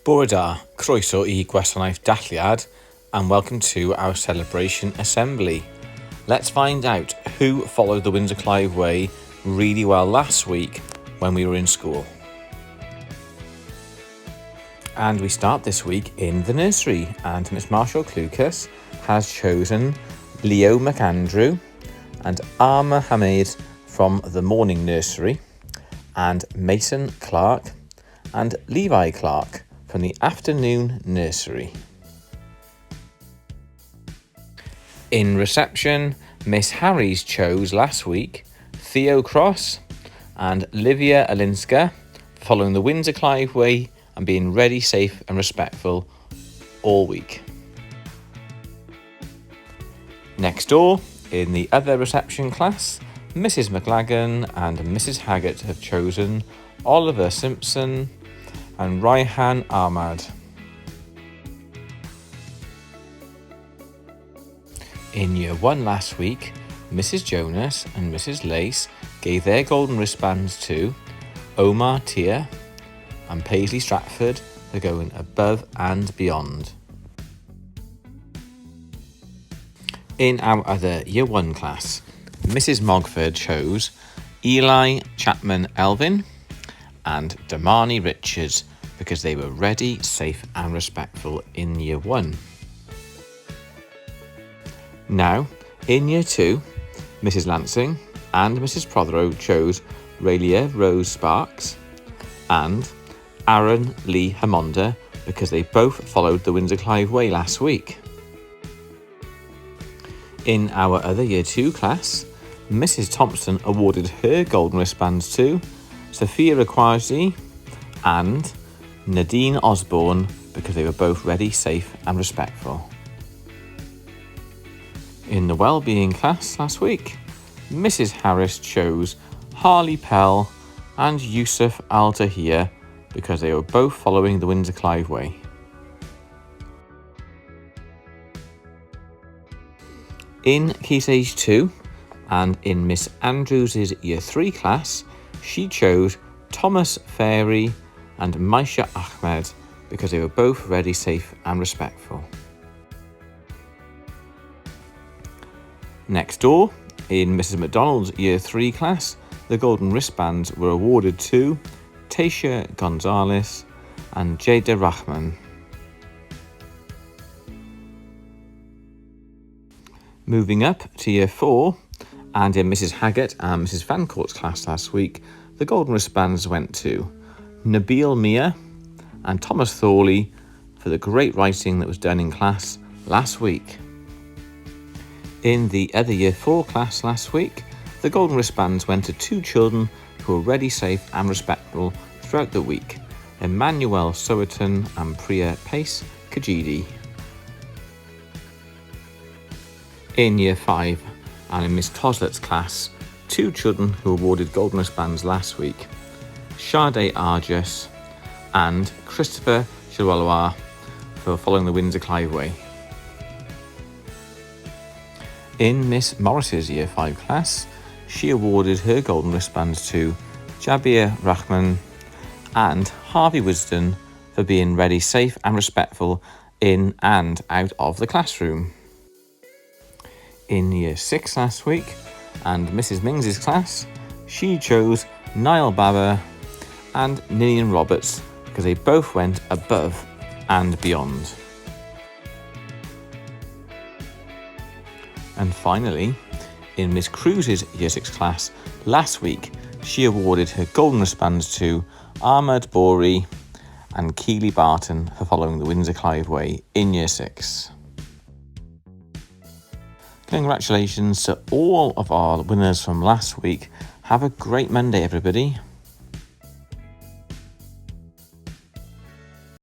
Bore da, croeso I gwasanaeth dathliad, and welcome to our celebration assembly. Let's find out who followed the Windsor Clive way really well last week when we were in school. And we start this week in the nursery, and Miss Marshall Clucas has chosen Leo McAndrew and Arma Hamid from the morning nursery, and Mason Clark and Levi Clark from the afternoon nursery. In reception, Miss Harries chose last week Theo Cross and Livia Alinsko, following the Windsor Clive way and being ready, safe and respectful all week. Next door, in the other reception class, Mrs Mclaggen and Mrs Haggett have chosen Oliver Simpson and Raihan Ahmad. In Year 1 last week, Mrs Jonas and Mrs Lace gave their golden wristbands to Omar Tia and Paisley Stratford for going above and beyond. In our other Year 1 class, Mrs Mogford chose Eli Chapman Elvin and Damani Richards because they were ready, safe and respectful in Year 1. Now, in Year 2, Mrs Lansing and Mrs Protheroe chose Relia Rose Sparks and Aaron Lee Hamonda because they both followed the Windsor Clive way last week. In our other Year 2 class, Mrs Thompson awarded her golden wristbands to Safeerah Qurashi and Nadine Osborne because they were both ready, safe and respectful. In the Wellbeing class last week, Mrs Harris chose Harley Pell and Youssef Taher because they were both following the Windsor Clive way. In Key Stage 2 and in Miss Andrews' Year 3 class, she chose Thomas Fairy and Maisha Ahmed because they were both ready, safe and respectful. Next door, in Mrs MacDonald's Year 3 class, the golden wristbands were awarded to Tasia Gonzales and Jhedur Rahman. Moving up to Year 4, and in Mrs Haggett and Mrs Fancourt's class last week, the golden wristbands went to Nabil Mia and Thomas Thorley for the great writing that was done in class last week. In the other Year 4 class last week, the golden wristbands went to two children who were ready, safe and respectful throughout the week, Emmanuel Sowerton and Priya Pace Kajidi. In Year 5 and in Miss Coslett's class, two children who awarded golden wristbands last week, Sade Argus and Christopher Chilwalawa for following the Windsor Clive way. In Miss Morris's Year 5 class, she awarded her golden wristbands to Jabir Rahman and Harvey Wisdom for being ready, safe and respectful in and out of the classroom. In Year 6 last week, and Mrs Mings' class, she chose Niall Baba and Ninian Roberts because they both went above and beyond. And finally, in Miss Cruz's Year 6 class last week, she awarded her golden wristbands to Ahmad Bori and Keely Barton for following the Windsor Clive way in Year 6. Congratulations to all of our winners from last week. Have a great Monday, everybody.